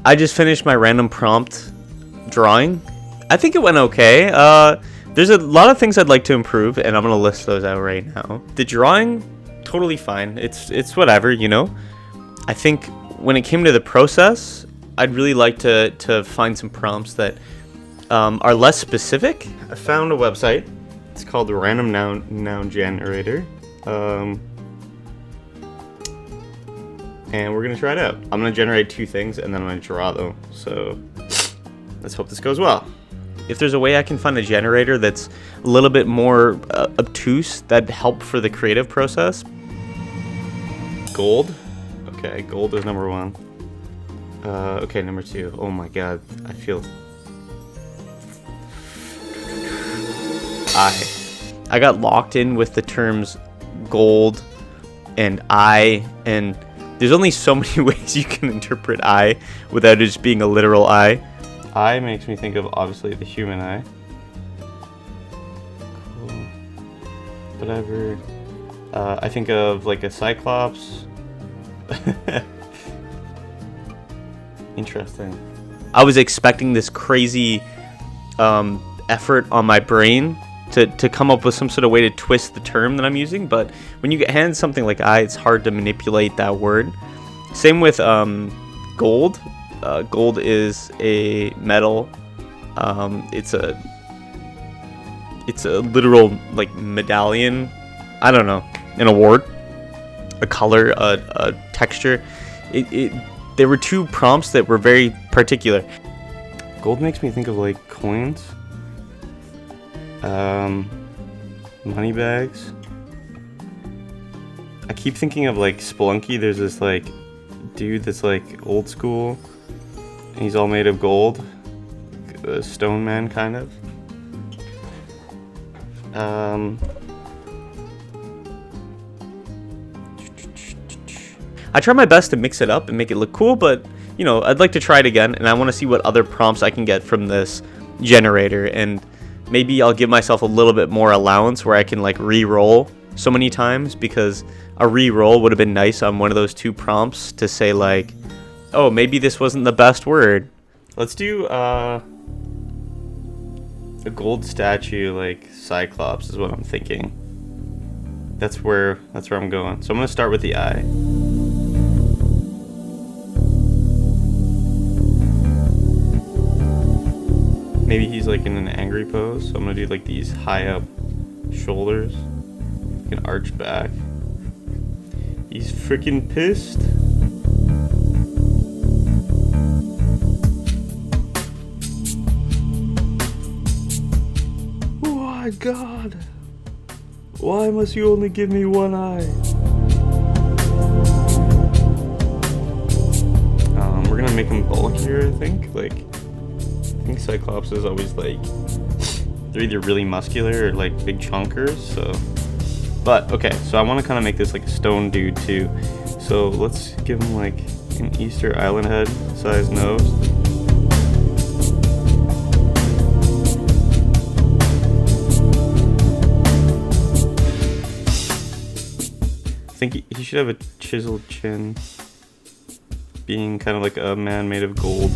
I just finished my random prompt drawing. I think it went okay. There's a lot of things I'd like to improve, and I'm gonna list those out right now. The drawing, totally fine. It's whatever, you know. I think when it came to the process, I'd really like to find some prompts that are less specific. I found a website. It's called the Random Noun Generator. And we're gonna try it out. I'm gonna generate 2 things and then I'm gonna draw them. So let's hope this goes well. If there's a way I can find a generator that's a little bit more obtuse, that'd help for the creative process. Gold. Okay, gold is number 1. Okay, number 2. Oh my god, I feel... I got locked in with the terms gold and I, and there's only so many ways you can interpret I without it just being a literal I. I makes me think of, obviously, the human eye. Cool. Whatever. I think of, like, a cyclops. Interesting. I was expecting this crazy effort on my brain to come up with some sort of way to twist the term that I'm using, but when you get handed something like I, it's hard to manipulate that word. Same with gold. Gold is a metal. It's a literal, like, medallion. I don't know, an award, a color, a texture. There were 2 prompts that were very particular. Gold makes me think of, like, coins. Money bags. I keep thinking of, like, Spelunky. There's this, like, dude that's, like, old school, and he's all made of gold. A stone man, kind of. I try my best to mix it up and make it look cool, but, you know, I'd like to try it again, and I want to see what other prompts I can get from this generator, and maybe I'll give myself a little bit more allowance where I can, like, re-roll so many times, because a re-roll would have been nice on one of those 2 prompts to say, like, oh, maybe this wasn't the best word. Let's do a gold statue, like cyclops is what I'm thinking. That's where I'm going. So I'm gonna start with the eye. Maybe he's, like, in an angry pose, so I'm gonna do, like, these high up shoulders, like an arched back. He's freaking pissed. Oh my god, why must you only give me one eye? We're gonna make him bulkier, I think. Like, I think Cyclops is always, like, they're either really muscular or, like, big chunkers, so. But, okay, so I want to kind of make this, like, a stone dude, too. So let's give him, like, an Easter Island head size nose. I think he should have a chiseled chin, being kind of like a man made of gold.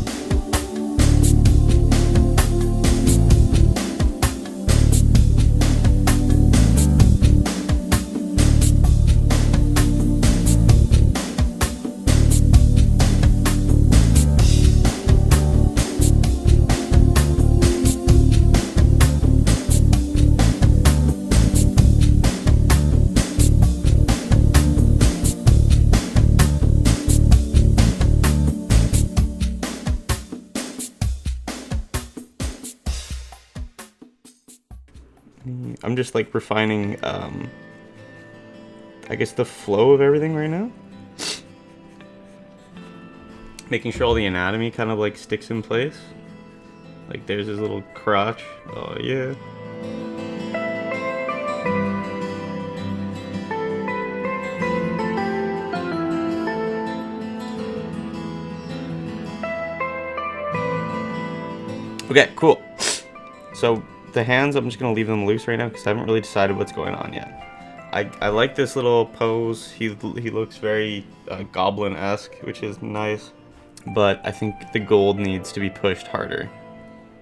I'm just, like, refining, I guess, the flow of everything right now. Making sure all the anatomy kind of, like, sticks in place. Like, there's his little crotch. Oh, yeah. Okay, cool. So the hands, I'm just gonna leave them loose right now because I haven't really decided what's going on yet. I like this little pose. He looks very goblin-esque, which is nice. but I think the gold needs to be pushed harder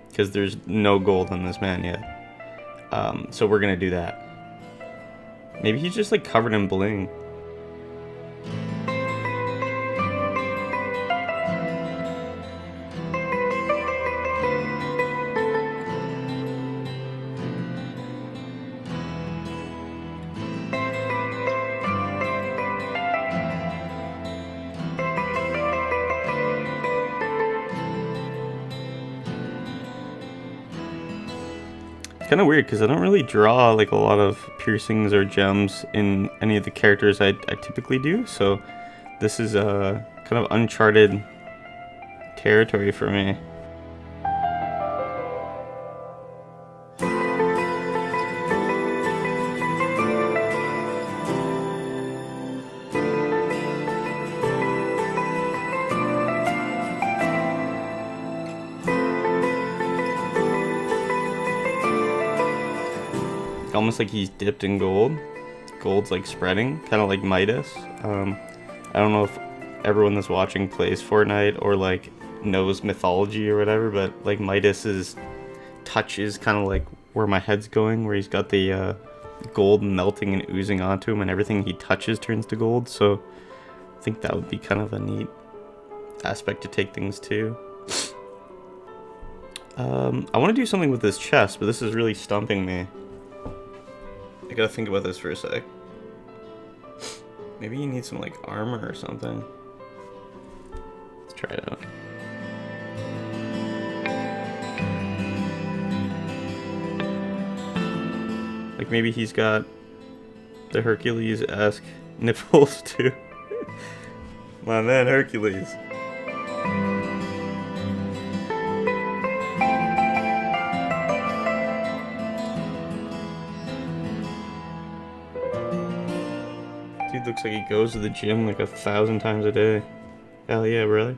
because there's no gold on this man yet. So we're gonna do that. Maybe he's just like covered in bling. Kind of weird because I don't really draw like a lot of piercings or gems in any of the characters I typically do, so this is kind of uncharted territory for me. Almost like he's dipped in gold. Gold's like spreading, kind of like Midas. I don't know if everyone that's watching plays Fortnite or like knows mythology or whatever, but like Midas's touch is kind of like where my head's going, where he's got the gold melting and oozing onto him, and everything he touches turns to gold. So I think that would be kind of a neat aspect to take things to. I want to do something with this chest, but this is really stumping me. I gotta think about this for a sec. Maybe you need some like armor or something. Let's try it out. Like maybe he's got the Hercules-esque nipples too. My man Hercules. Dude looks like he goes to the gym like 1,000 times a day. Hell yeah, really?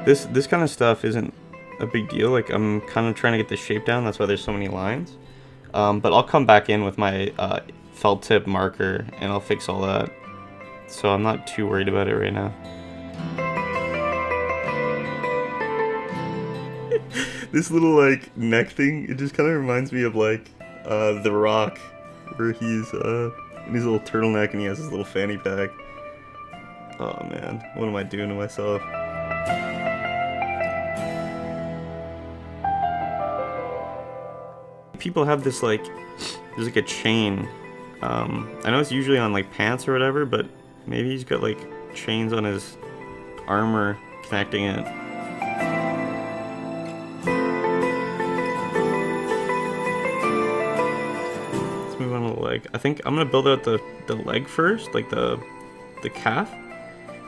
This kind of stuff isn't a big deal. Like I'm kind of trying to get the shape down. That's why there's so many lines. But I'll come back in with my felt tip marker and I'll fix all that. So I'm not too worried about it right now. This little like neck thing, it just kind of reminds me of like The Rock, where he's in his little turtleneck and he has his little fanny pack. Oh man, what am I doing to myself? People have this like, there's like a chain. I know it's usually on like pants or whatever, but maybe he's got like chains on his armor connecting it. Leg. I think I'm gonna build out the leg first, like the calf,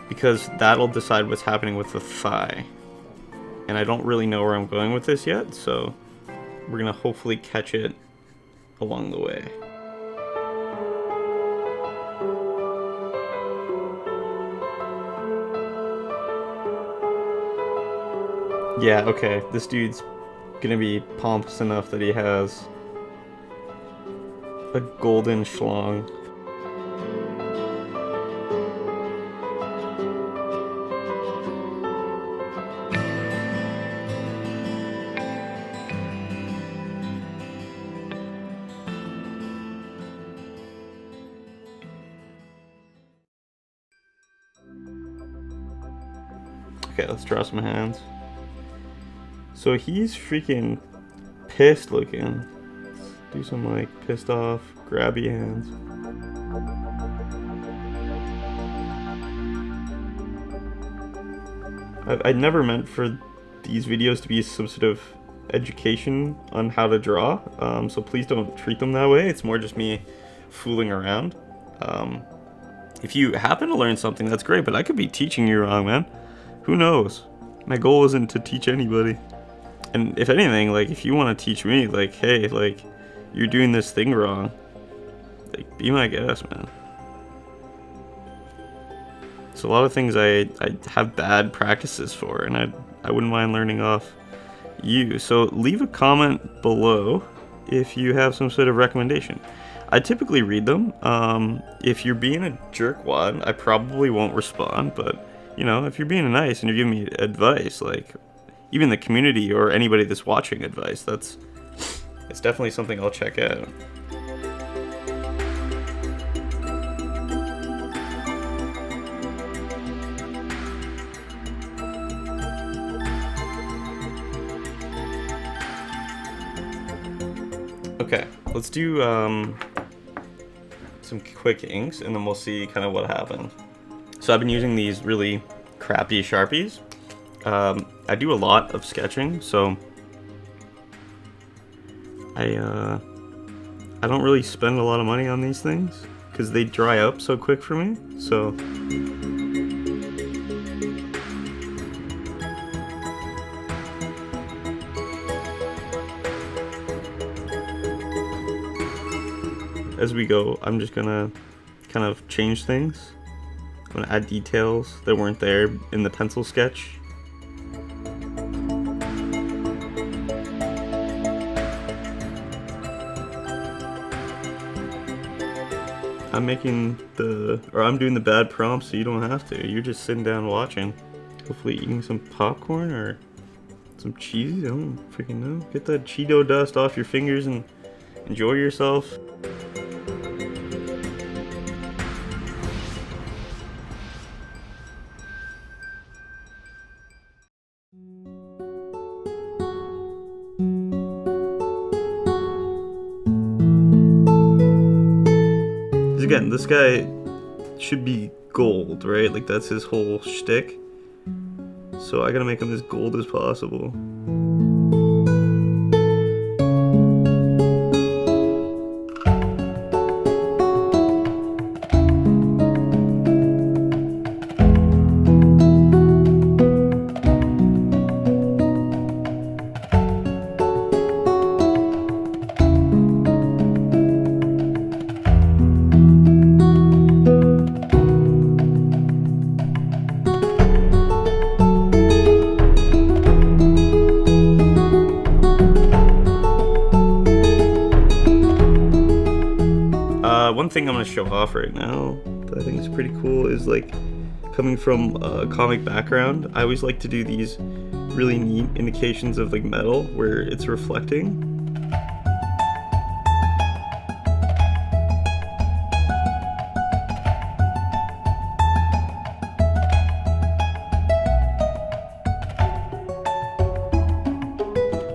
because that'll decide what's happening with the thigh. And I don't really know where I'm going with this yet, so we're gonna hopefully catch it along the way. Yeah, okay, this dude's gonna be pompous enough that he has a golden schlong. Okay, let's draw some hands. So he's freaking pissed looking. Do some like pissed off, grabby hands. I never meant for these videos to be some sort of education on how to draw, so please don't treat them that way. It's more just me fooling around. If you happen to learn something, that's great, but I could be teaching you wrong, man. Who knows? My goal isn't to teach anybody. And if anything, like, if you want to teach me, like, hey, like, you're doing this thing wrong, like, be my guest, man. It's a lot of things I have bad practices for, and I wouldn't mind learning off you. So leave a comment below if you have some sort of recommendation. I typically read them. If you're being a jerkwad, I probably won't respond, but you know, if you're being nice and you're giving me advice, like even the community or anybody that's watching advice, it's definitely something I'll check out. Okay, let's do some quick inks and then we'll see kind of what happens. So I've been using these really crappy Sharpies. I do a lot of sketching, so I don't really spend a lot of money on these things because they dry up so quick for me. So as we go, I'm just gonna kind of change things. I'm gonna add details that weren't there in the pencil sketch. I'm doing the bad prompts so you don't have to. You're just sitting down watching. Hopefully eating some popcorn or some cheese. I don't freaking know. Get that Cheeto dust off your fingers and enjoy yourself. Again, this guy should be gold, right? Like that's his whole shtick. So I gotta make him as gold as possible. One thing I'm going to show off right now that I think is pretty cool is like coming from a comic background, I always like to do these really neat indications of like metal where it's reflecting.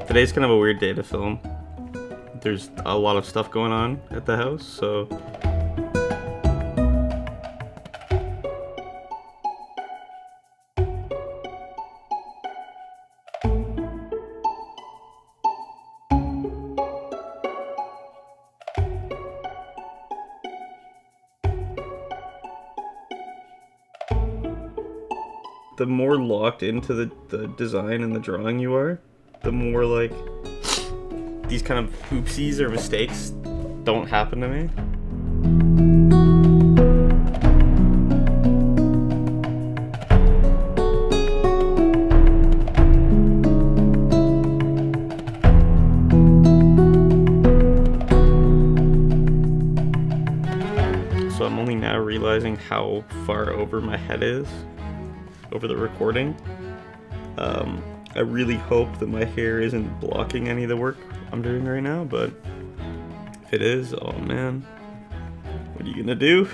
Today's kind of a weird day to film. There's a lot of stuff going on at the house, so the more locked into the design and the drawing you are, the more like these kind of oopsies or mistakes don't happen to me. So I'm only now realizing how far over my head is over the recording. I really hope that my hair isn't blocking any of the work I'm doing right now, but if it is, oh man, what are you gonna do?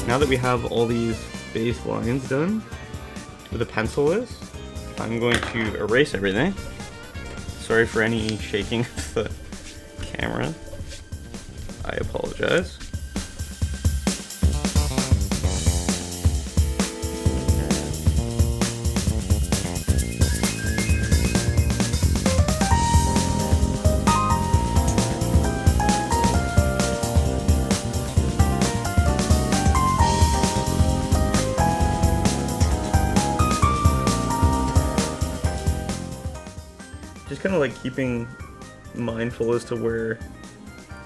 Now that we have all these base lines done, where the pencil is, I'm going to erase everything, Sorry for any shaking of the camera. I apologize. Just kind of like keeping mindful as to where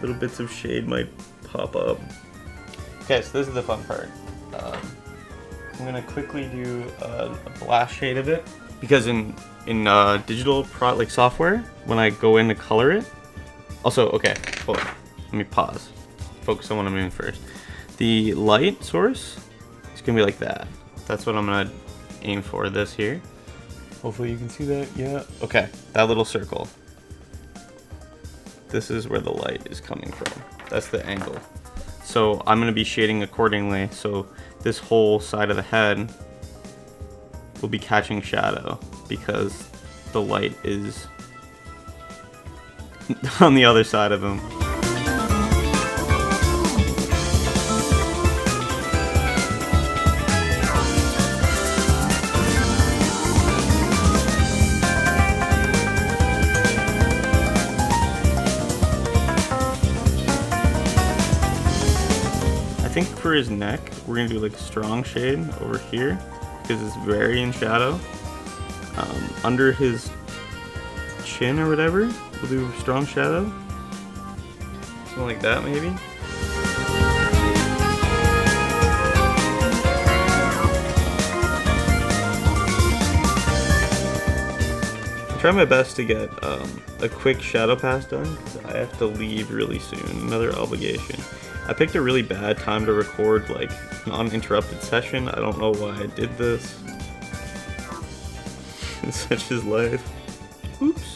little bits of shade might pop up. Okay, so this is the fun part. I'm gonna quickly do a blast shade of it because in digital like software, when I go in to color it. Also, okay, hold on. Let me pause. Focus on what I'm doing first. The light source is gonna be like that. That's what I'm gonna aim for. This here. Hopefully you can see that. Yeah. Okay, that little circle. This is where the light is coming from. That's the angle. So I'm going to be shading accordingly. So this whole side of the head will be catching shadow because the light is on the other side of him. I think for his neck, we're gonna do like a strong shade over here because it's very in shadow. Under his chin or whatever, we'll do strong shadow. Something like that maybe. I try my best to get a quick shadow pass done because I have to leave really soon, another obligation. I picked a really bad time to record like an uninterrupted session. I don't know why I did this. Such is life. Oops.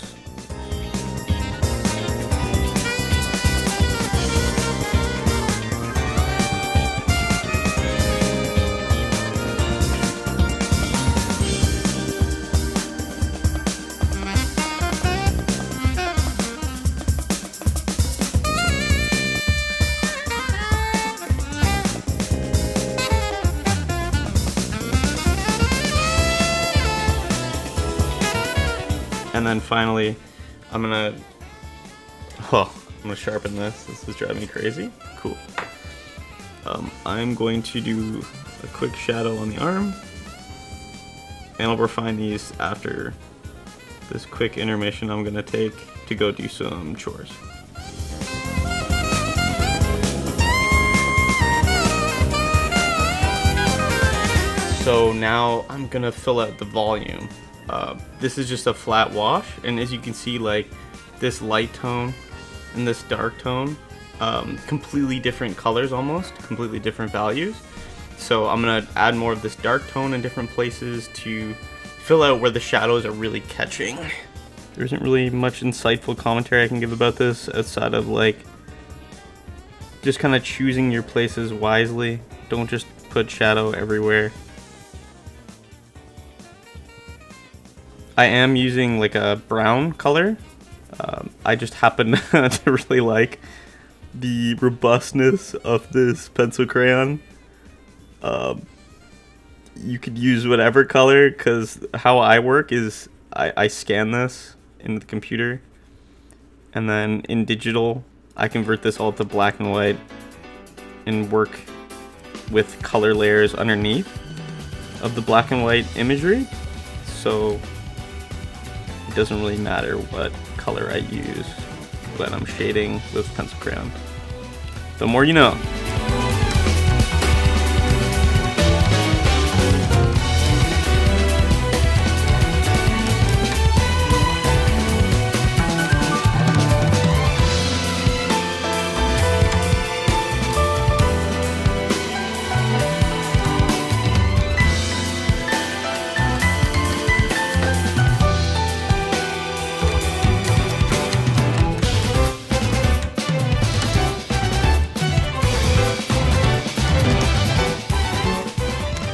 And then finally, I'm gonna sharpen this. This is driving me crazy. Cool. I'm going to do a quick shadow on the arm, and I'll refine these after this quick intermission I'm gonna take to go do some chores. So now I'm gonna fill out the volume. This is just a flat wash, and as you can see, like this light tone and this dark tone, completely different colors, almost completely different values. So I'm gonna add more of this dark tone in different places to fill out where the shadows are really catching. There isn't really much insightful commentary I can give about this outside of like just kind of choosing your places wisely. Don't just put shadow everywhere. I am using like a brown color. I just happen to really like the robustness of this pencil crayon. You could use whatever color, because how I work is I scan this into the computer, and then in digital I convert this all to black and white and work with color layers underneath of the black and white imagery. So it doesn't really matter what color I use when I'm shading with pencil crayon. The more you know.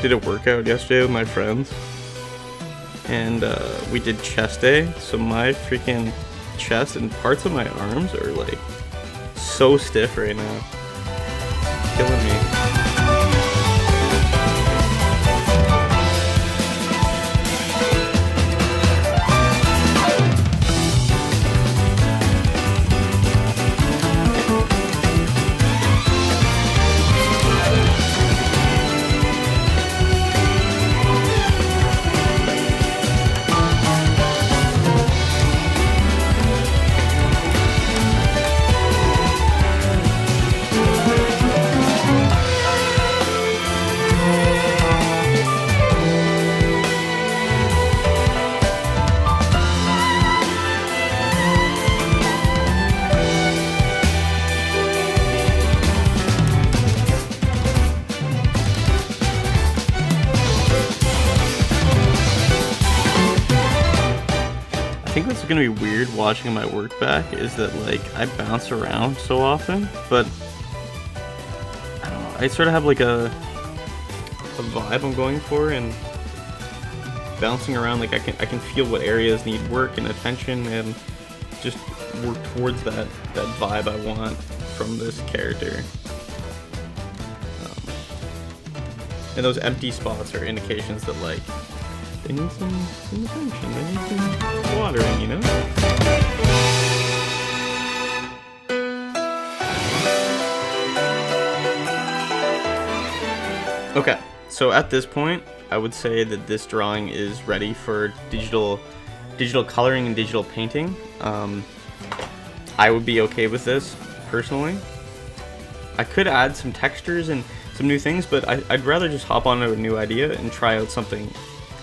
Did a workout yesterday with my friends. and we did chest day. So my freaking chest and parts of my arms are like so stiff right now, killing me. I think what's gonna be weird watching my work back is that like I bounce around so often, but I don't know, I sort of have like a vibe I'm going for, and bouncing around, like I can feel what areas need work and attention, and just work towards that vibe I want from this character. And those empty spots are indications that like they need some attention, they need some watering, you know? Okay, so at this point, I would say that this drawing is ready for digital coloring and digital painting. I would be okay with this, personally. I could add some textures and some new things, but I'd rather just hop onto a new idea and try out something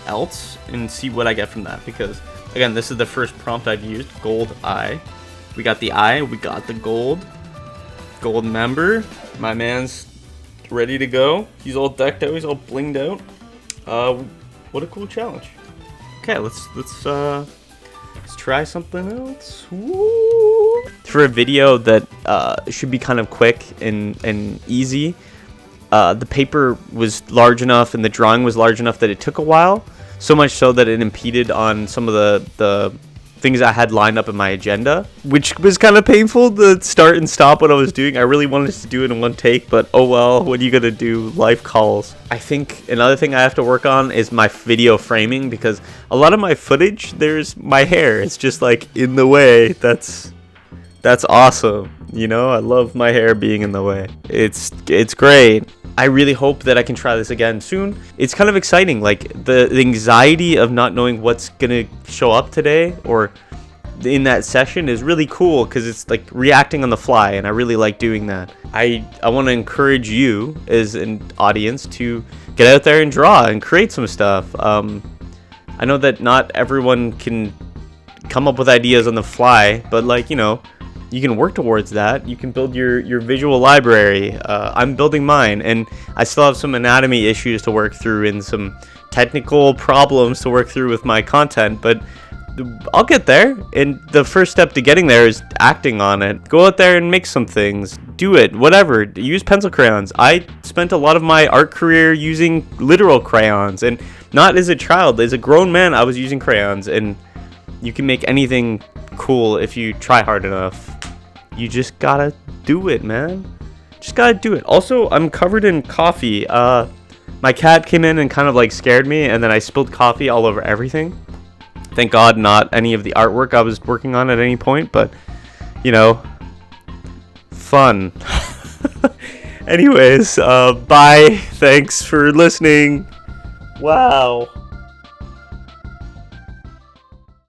else and see what I get from that, because again, this is the first prompt I've used. Gold eye. We got the eye, we got the gold member. My man's ready to go. He's all decked out, he's all blinged out. What a cool challenge. Okay, let's try something else. Woo! For a video that should be kind of quick and easy, the paper was large enough and the drawing was large enough that it took a while. So much so that it impeded on some of the things I had lined up in my agenda, which was kind of painful to start and stop what I was doing. I really wanted to do it in one take, but oh well, what are you gonna do? Life calls. I think another thing I have to work on is my video framing, because a lot of my footage, there's my hair. It's just like in the way. That's awesome. You know, I love my hair being in the way. It's great. I really hope that I can try this again soon. It's kind of exciting, like the anxiety of not knowing what's gonna show up today or in that session is really cool, because it's like reacting on the fly, and I really like doing that. I want to encourage you as an audience to get out there and draw and create some stuff. I know that not everyone can come up with ideas on the fly, but like, you know, you can work towards that. You can build your visual library. I'm building mine, and I still have some anatomy issues to work through and some technical problems to work through with my content, but I'll get there. And the first step to getting there is acting on it. Go out there and make some things. Do it. Whatever. Use pencil crayons. I spent a lot of my art career using literal crayons, and not as a child. As a grown man, I was using crayons, and you can make anything cool if you try hard enough. You just gotta do it, man. Just gotta do it. Also, I'm covered in coffee. My cat came in and kind of like scared me, and then I spilled coffee all over everything. Thank God not any of the artwork I was working on at any point, but you know, fun. Anyways, bye. Thanks for listening. Wow.